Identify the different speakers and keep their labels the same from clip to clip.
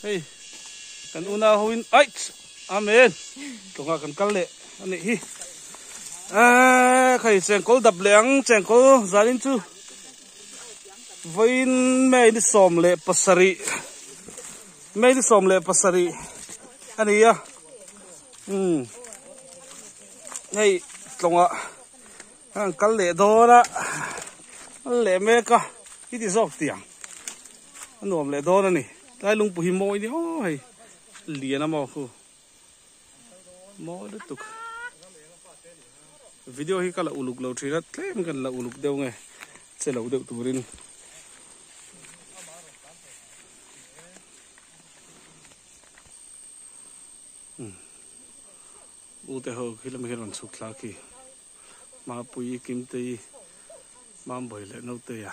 Speaker 1: hey kan una huin ai amen tunga kan kalle ani hi khai chengkol dap leng chengkol zalin chu voin mai ni som le pasari mai ni som le pasari ani ya hey tunga kan kalle dora le me ka hi ti zok tiang anom le dora ni lai lung pu hi moi ni oi lian ama khu mo de tuk video hi kala uluk lo thira tlem kan la uluk deu nge che lo deu turin u te ho khila me ron suk thla ki ma pui kim te mam boi le no te ya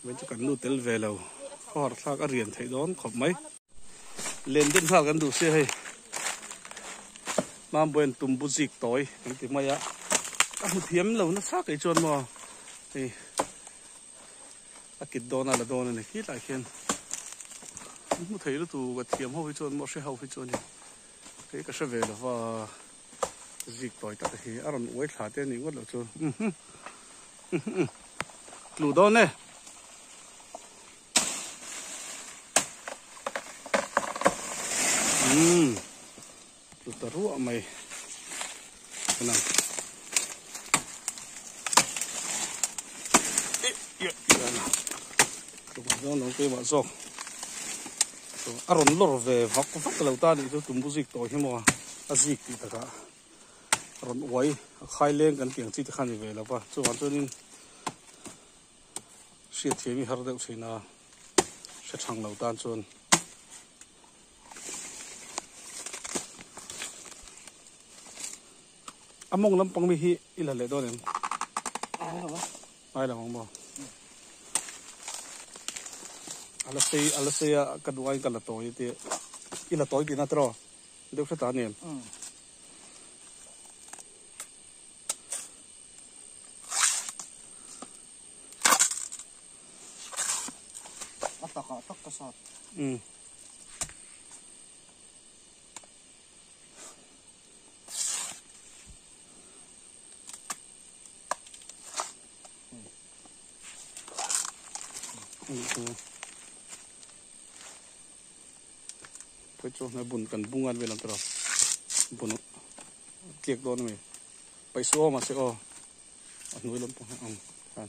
Speaker 1: wen chu kan nu tel ve lo hor thla ka rian thei don khop mai len den thal kan du se hei mam boin tum bu zik toy kan ti maya ka hu thiam lo na sa kai chon mo ei akit dona la dona ne hi lai khen mu thei lu tu ga thiam ho hi chon mo se ho hi chon ni cái sẽ về là và dịch tỏi tất cả aron uế thả tên những cái lo cho lù đó nè lù taro ruộng mày cái nào đó nó cái bạn rong aron lor về vóc vóc lâu ta đi cho tụm music tối hi mo azik ti taka aron uai khai lên kan tiang chi khan về là ba chu wan chu nin siết themi har deuh china sẽ thang lâu tan chun among lam pang mi hi ila le don em ai la mong mo ala sei ka duai ka la toi te ila toi ti na tro deu sa ta nem ataka sat phải cho nó bùn cần bung ăn về làm sao bùn kiệt đó này phải xóa mà sẽ nuôi lắm ăn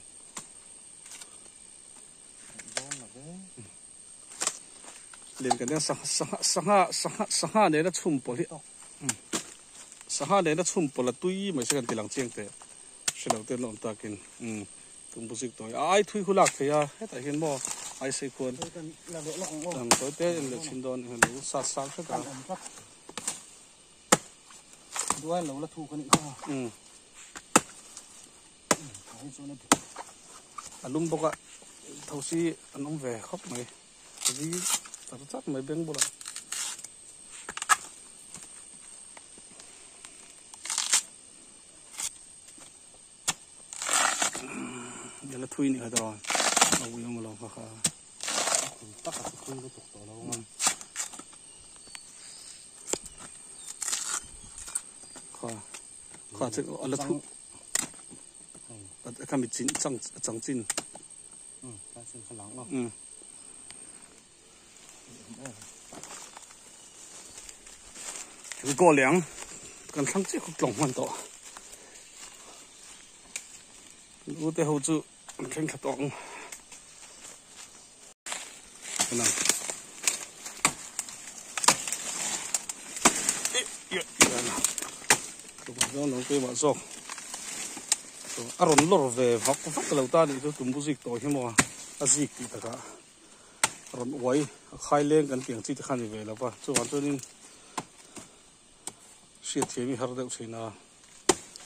Speaker 1: liền cái này sang ha này nó chum bò hết sang ha này nó chum bò là tuy mà sẽ cần tiền lăng chiang thế sẽ đầu tiên là ta kinh tung bút dịch tối ai thui khu lạc thế à hết tại hiện mò ai xây khuôn làm tối tết là xin đón hình lũ sát sát tất cả đuôi lũ là thu cái này không lùm bốc ạ thầu si anh ông về khóc mày vì tao chắc mày bên bộ lại giờ là thui nữa rồi ông yêu mà lòng khá tất cả thui nó tục tổ lâu mà khá chứ là thu cái mình chín trắng chín cái xin khá lắng không cái cỏ lẻng cần thăng chiếc cục lỏng hoàn tổ ưu tế hậu chữ khen khát tỏng cái nào đó nó cái bạn rong aron lor về vóc lâu ta đi cho tụm music tối hi mo azik ti taka aron uai khai lên kan tiang chi khan về là ba chu wan chu nin siết themi har deuh china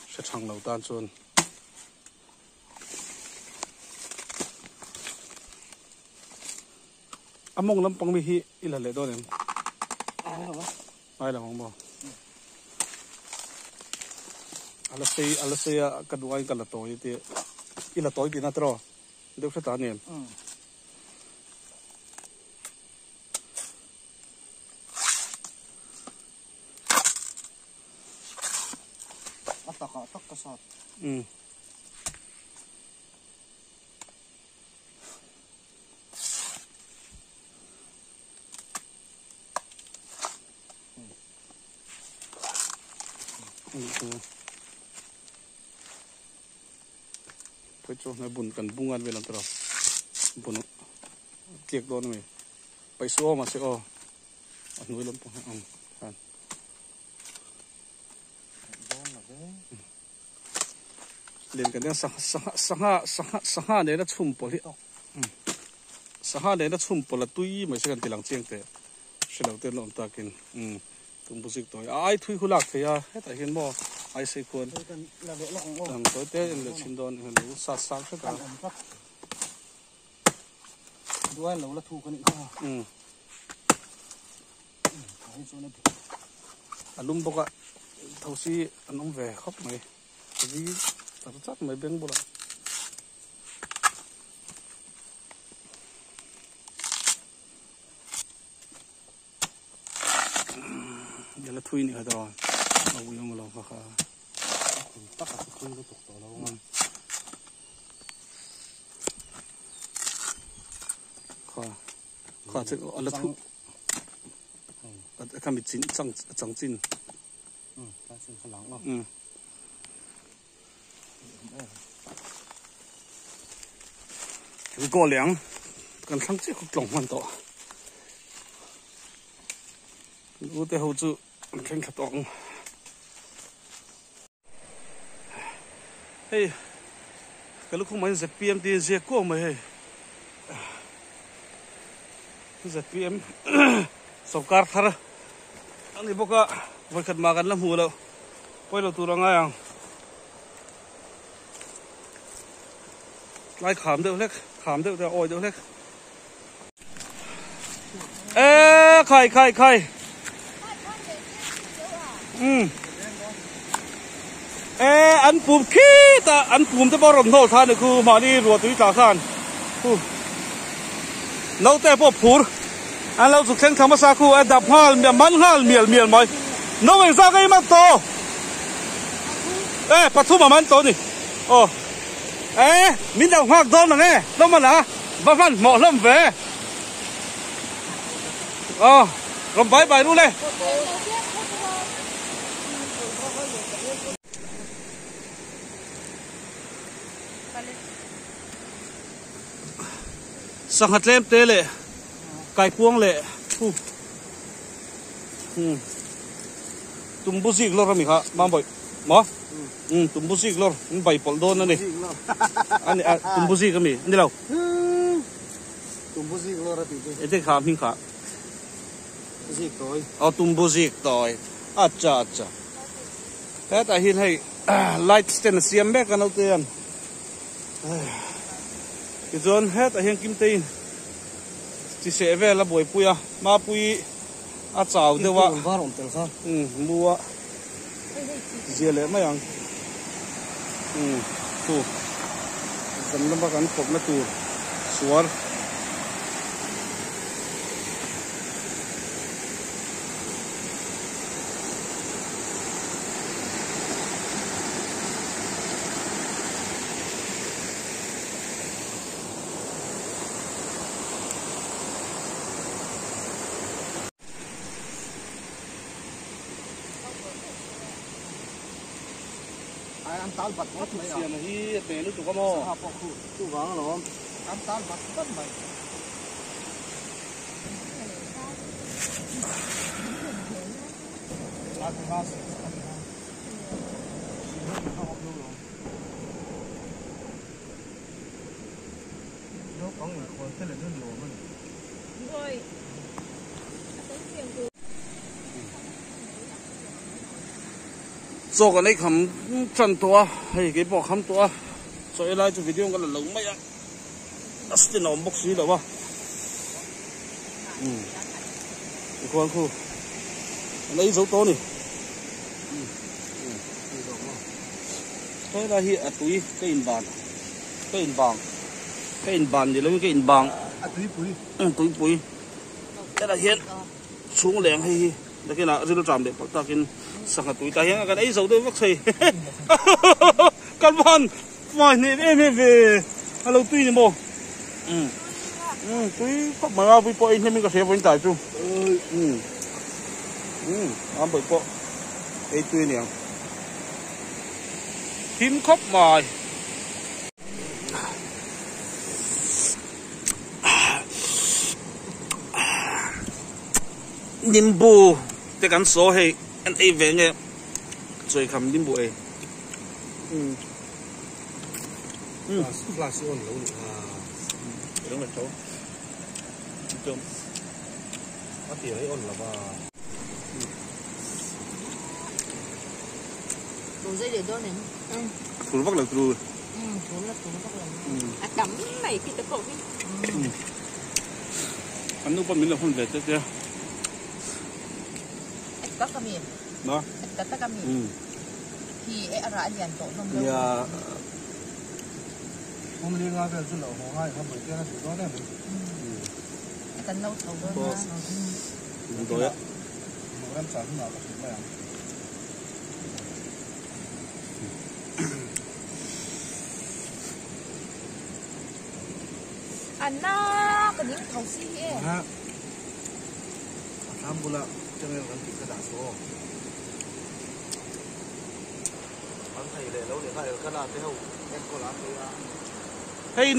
Speaker 1: sẽ thang lâu tan chun among lam pang mi hi ila le don em ai la mong mo ala sei ka duai ka la toi te ila toi ti na tro deu sa ta nem
Speaker 2: ก็สอด
Speaker 1: ไปโจ้ในบุญกันบุ้งกันเวลาตลอดบุญเกียกโดนไหมไปซ้อมาสิอ๋ออันนู้นลำปางอันเรียนกันเนี่ยสหเนี่ยนะชุ่มปอลิสหเนี่ยนะชุ่มปอละตุ้ยไม่ใช่กันตีหลังเชียงแต่เสลาเตือนลมตากินตุ้มบุษกตัวไอ้ทุยคุลักเทียแต่เห็นบ่ไอ้สิคนตัวเต้นเลยชินโดนเห็นรู้สักสักกัน
Speaker 2: ด้วยเราละถูกกันอีกข้อ
Speaker 1: อันนุ่มบอกว่าเท่าซีอันนุ่มแหวกครับไหมทีแต่จัดไม่เป็นบุระเดี๋ยวละทุยนี่ครับตลอดเอาวิ่งมาลองค่ะ
Speaker 2: ตักกับทุยก็ตกตัวแล้ว
Speaker 1: ข้าจะเอาละทุข้ามีจินจังจิน
Speaker 2: การเส้นขลังเนาะ
Speaker 1: ก็เหลียงกันทั้งที่เขากล่องมันต่อรู้แต่เขาจะแข่งขันต่อเฮ้ยก็ลูกของมันจะเปลี่ยนตีเสียก้มไหมเฮ้ยจะเปลี่ยนสอบการ์ดอันนี้พวกก็ไปขัดมากันแล้วหัวแล้วไปเราตัวเราไงอ่ะไล่ขามเดียวเล็กขามเดียวแต่โอ้ยเดียวเล็กใครอันปุ่มขี้แต่อันปุ่มจะบอรมโทษท่านนี่คือมานี่รัวตุ้ยจ่าท่านเราแต่พวกผูอันเราสุขเส้นธรรมศาสตร์คู่อันดับห้าเมียมันห้าเมียไหมน้องเองสักไอ้มันโตปัทุมามันโตนี่โอ้มินดาวหักโดนหรือไงล้มมันนะบ้าฟันหมอล้มเว่ลมไปรู้เลยสังหัดเล่มเตะเลยไก่พวงเลยตุ้มบุษิกลอร์มีค่ะมาบ่อยหมอตุ้มบุษิกลอร์มันใบปอลโดนนั่นนี่อันนี้ตุ้มบุษิกก็มีนี่เรา
Speaker 2: ตุ้มบุษิกลอร์ตี
Speaker 1: เอ็ดขาพิงขา
Speaker 2: บุษิกต่อย
Speaker 1: ตุ้มบุษิกต่อยอาจจะแต่เห็นให้ไลท์สเตนเซียมแบกกันเอาเตียนอีจนแต่เห็นกิมตีนที่เสพเวลาบ่อยปุยมาปุยอาจาวเดี๋ยวว่าบัวเจี๋ยเลยไม่ยังถูกสำนักการปกนักตัวสวร
Speaker 2: อันตาลบัดวัดไหมอ่ะ
Speaker 1: เสียมาที่เป็นลูกตัวก็มั่ว
Speaker 2: พวกตู้วางหรออันตาลบัดวัดไหมลาถึงห้าสิบแล้วของหนึ่งคนเท่าไหร่เท่าหนูมันด้วย
Speaker 1: โซกันในคำจันตัวให้เก็บบอกคำตัวสวยอะไรจะวิดีโอกันหลงไม่ยังอัศจรรย์บกสีหรอวะอีกคนคือในโซโต้นี่ใช่ละที่ตุ้ยก็อินบานก็อินบางเดี๋ยวเราไม่ก็อินบาง
Speaker 2: ตุ้ยปุ๋ย
Speaker 1: แต่ละเห็นสูงแรงให้ đó khi nào rêu tràm để bắt ta kinh sang hạt túi ta hiện cái ấy giấu tôi vắt xây căn bản vài này em về hello túi này mò túi có mà ao với bội nên mình có thể vận tải chung ăn bội bọ ấy túi này thím khóc mài niêm bù để gắn số hay anh ấy về nghe rồi cầm niêm bù ấy
Speaker 2: là siêu ổn lâu
Speaker 1: đúng là cháu chôm
Speaker 2: có tiền ấy ổn là bà
Speaker 3: đồ dây để cho nên
Speaker 1: phun vắt là rồi
Speaker 3: phun là đấm này khi ta cột
Speaker 1: anh lúc mình là phun về chưa
Speaker 3: có cái miệng
Speaker 1: đó
Speaker 3: cái cái miệng thì ấy ra liền tổ không
Speaker 2: lâu hôm nay ngay cái lẩu hồ hai không phải cái nó chỉ có đấy
Speaker 3: cái nấu thầu đó
Speaker 1: đúng rồi á
Speaker 2: một năm sáng nào là chúng mày
Speaker 3: anh nó cái những thầu xí ấy
Speaker 2: tham bula cho nên vẫn cái đá số anh thầy để lâu để thầy cái là thế không em có lá thế
Speaker 1: hey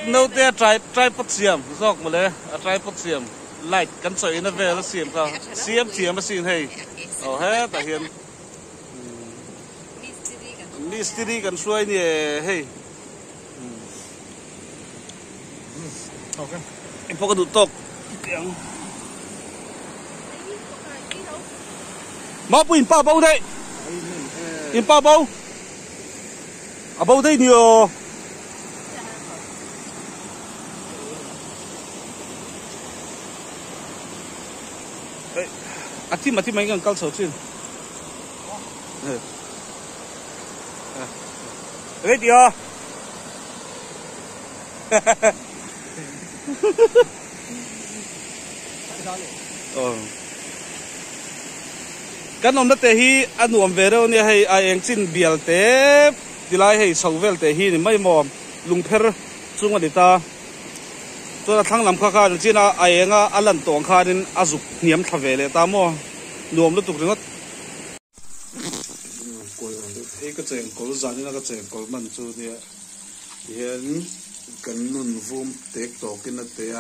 Speaker 1: no te try pot siam zok mà le try pot siam light kan soi na ve la siam ka siam thiam ma sin hey oh he ta hian mystery kan suai ni hey
Speaker 2: ok
Speaker 1: em pok du tok ma pu in pa bao đây in pa bao à bao đây nhiều à tim mấy cái cao sầu trên đấy đi à cái nón đó thì hi anh nuông về đâu nè hay ai anh xin bial té đi lại hay sầu về thì hi mấy mò lung pher chung ở ta tôi là thằng làm khá khá chỉ là ai anh anh lần tuồng khá nên azuk niệm thà vềเลยta mò nuông lúc tục rồi cái chuyện cổ giản là cái chuyện cổ mình chú thì hiện cần nun vum tết tổ kinh là tết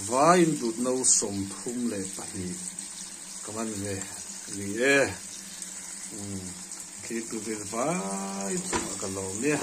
Speaker 1: vai đút nấu sôm thum lệ bánh các bạn về vì khi tụi về vai tụi cái lẩu nè